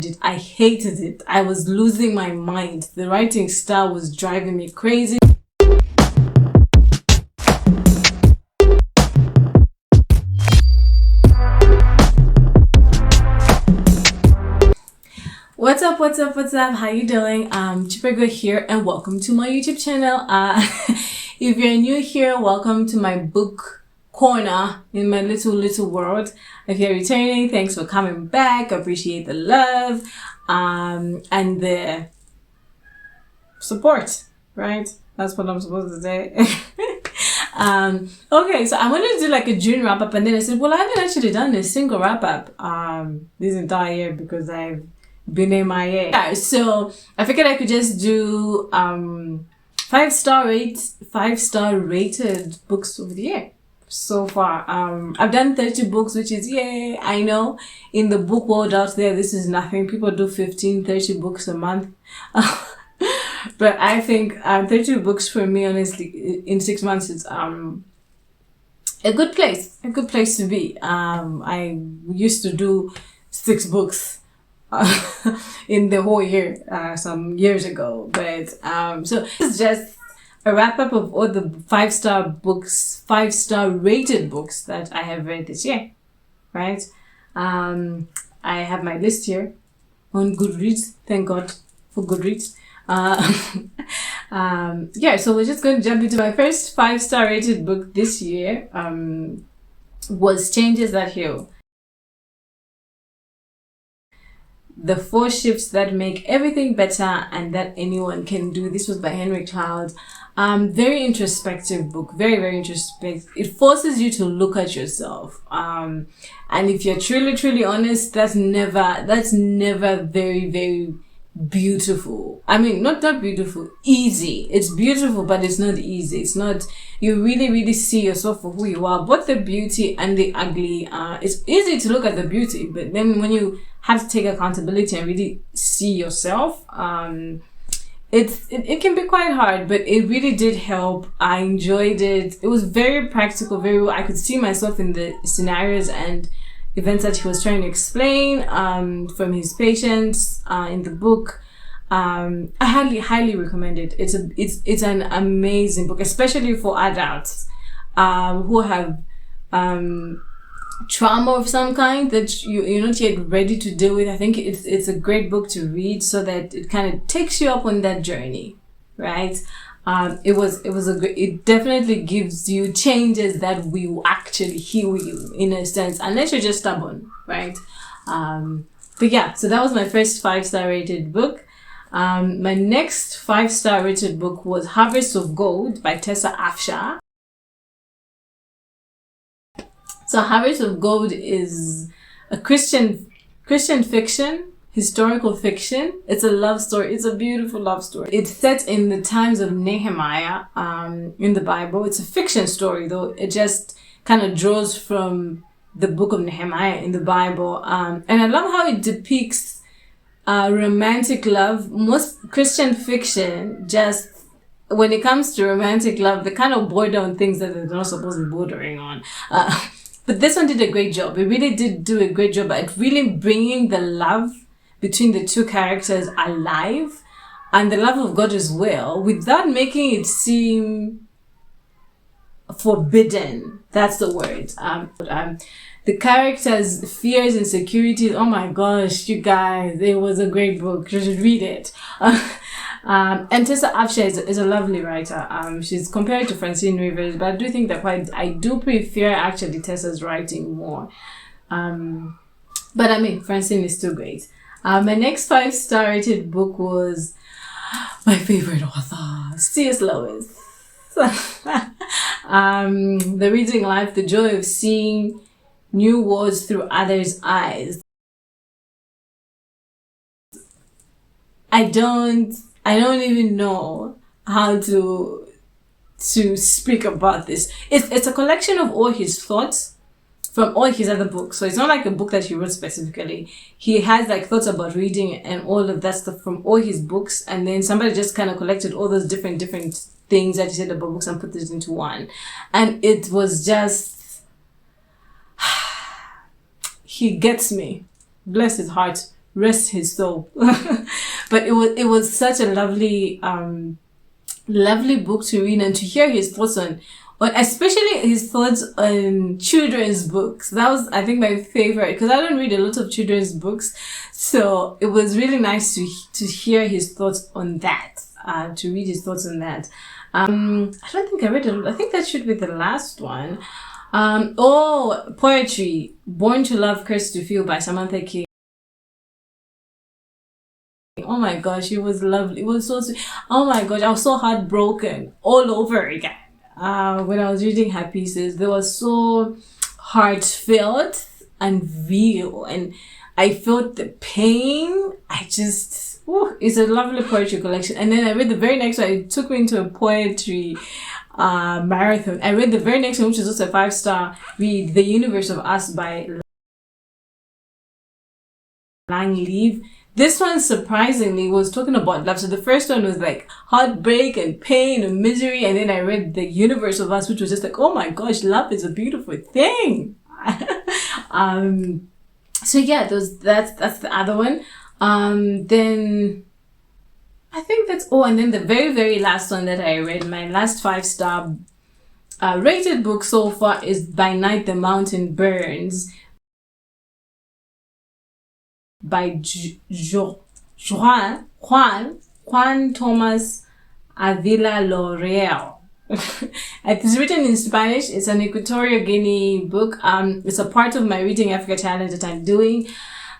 I hated it. I was losing my mind. The writing style was driving me crazy. What's up, what's up, what's up? How you doing? Chipego here and welcome to my YouTube channel. If you're new here, welcome to my book corner in my little world. If you're returning, thanks for coming back. I appreciate the love and the support, right? That's what I'm supposed to say. Okay, so I wanted to do like a June wrap up, and then I said, well, I haven't actually done a single wrap up this entire year because I've been MIA. Yeah, so I figured I could just do 5-star rated books of the year so far. I've done 30 books, which is yay. I know in the book world out there, this is nothing. People do 15-30 books a month. But I think 30 books for me, honestly, in 6 months, it's a good place to be. I used to do 6 books in the whole year some years ago, but so it's just a wrap up of all the 5-star rated books that I have read this year, right? I have my list here on Goodreads. Thank God for Goodreads. Yeah, so we're just going to jump into my first 5-star rated book this year. Was Changes That Heal. The 4 Shifts That Make Everything Better and That Anyone Can Do. This was by Henry Cloud. Very introspective book. Very introspective. It forces you to look at yourself. And if you're truly honest, that's never very beautiful. I mean, not beautiful, easy. It's beautiful, but it's not easy. It's not, you really see yourself for who you are, both the beauty and the ugly. It's easy to look at the beauty, but then when you have to take accountability and really see yourself, it can be quite hard, but it really did help. I enjoyed it. It was very practical, I could see myself in the scenarios and events that he was trying to explain from his patients in the book. I highly recommend it. It's an amazing book, especially for adults who have trauma of some kind that you're not yet ready to deal with. I think it's a great book to read so that it kind of takes you up on that journey, right? It definitely gives you changes that will actually heal you in a sense, unless you're just stubborn, right? But yeah, so that was my first 5-star rated book. My next 5-star rated book was Harvest of Gold by Tessa Afshar. So Harvest of Gold is a Christian fiction, historical fiction. It's a love story. It's a beautiful love story. It's set in the times of Nehemiah in the Bible. It's a fiction story, though. It just kind of draws from the book of Nehemiah in the Bible. And I love how it depicts romantic love. Most Christian fiction, just when it comes to romantic love, they kind of border on things that they're not supposed to be bordering on. But this one did a great job. It really did do a great job at really bringing the love between the 2 characters alive and the love of God as well, without making it seem forbidden. That's the word. The characters' fears, insecurities. Oh my gosh, you guys, it was a great book. You should read it. And Tessa Afshar is a lovely writer. She's compared to Francine Rivers, but I do think that I do prefer actually Tessa's writing more. But I mean, Francine is still great. My next 5-star rated book was my favorite author, C.S. Lewis. The Reading Life, The Joy of Seeing New Words Through Others' Eyes. I don't even know how to speak about this. It's a collection of all his thoughts from all his other books. So it's not like a book that he wrote specifically. He has like thoughts about reading and all of that stuff from all his books, and then somebody just kind of collected all those different things that he said about books and put it into one. And it was just he gets me. Bless his heart. rest his soul. But it was such a lovely book to read and to hear his thoughts on, especially his thoughts on children's books. That was, I think, my favorite, because I don't read a lot of children's books. So it was really nice to hear his thoughts on that, to read his thoughts on that. I don't think I read it. I think that should be the last one. Poetry. Born to Love, Cursed to Feel by Samantha King. Oh my gosh, it was lovely. It was so sweet. Oh my gosh, I was so heartbroken all over again. When I was reading her pieces, they were so heartfelt and real, and I felt the pain. It's a lovely poetry collection. And then I read the very next one. It took me into a poetry marathon. I read the very next one, which is also a 5-star read, The Universe of Us by Lang Leave. This one, surprisingly, was talking about love. So the first one was like heartbreak and pain and misery. And then I read The Universe of Us, which was just like, oh my gosh, love is a beautiful thing. So yeah, that's the other one. Then I think that's, and then the very, very last one that I read, my last 5-star rated book so far, is By Night the Mountain Burns by Juan Thomas Avila L'Oreal. It's written in Spanish. It's an Equatorial Guinea book. It's a part of my Reading Africa challenge that I'm doing.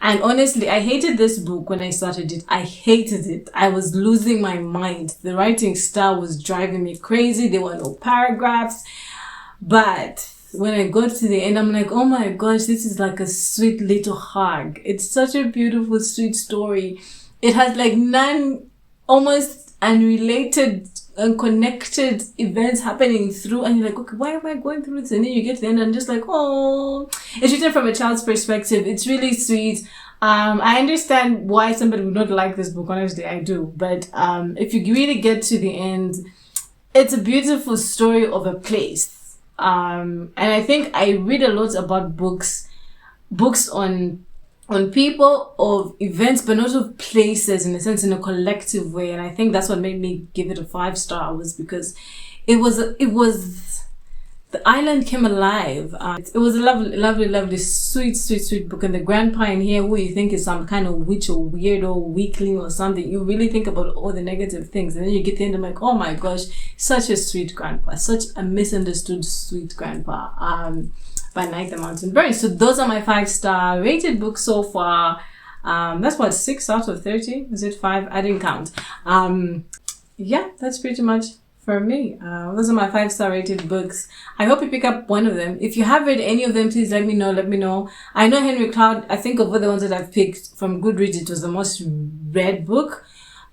And honestly, I hated this book when I started it. I hated it. I was losing my mind. The writing style was driving me crazy. There were no paragraphs. But when I got to the end, I'm like, oh my gosh, this is like a sweet little hug. It's such a beautiful, sweet story. It has like almost unrelated and connected events happening through, and you're like, okay, why am I going through this? And then you get to the end and just like, oh, it's written from a child's perspective. It's really sweet. I understand why somebody would not like this book. Honestly, I do. But if you really get to the end, it's a beautiful story of a place. And I think I read a lot about books on people, of events, but not of places, in a sense, in a collective way. And I think that's what made me give it a 5-star, was because it was the island came alive. It was a lovely, sweet book. And the grandpa in here, who you think is some kind of witch or weirdo weakling or something, you really think about all the negative things, and then you get to the end and like, oh my gosh, such a sweet grandpa, such a misunderstood sweet grandpa. By Night the Mountain Burns. So those are my 5-star rated books so far. That's what, 6 out of 30? Is it 5? I didn't count. Yeah, that's pretty much for me. Those are my 5-star rated books. I hope you pick up one of them. If you have read any of them, please let me know. I know Henry Cloud, I think of all the ones that I've picked from Goodreads, it was the most read book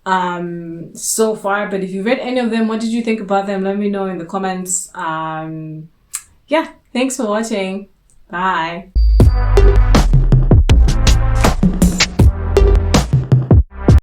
so far. But if you read any of them, what did you think about them? Let me know in the comments. Yeah, thanks for watching. Bye.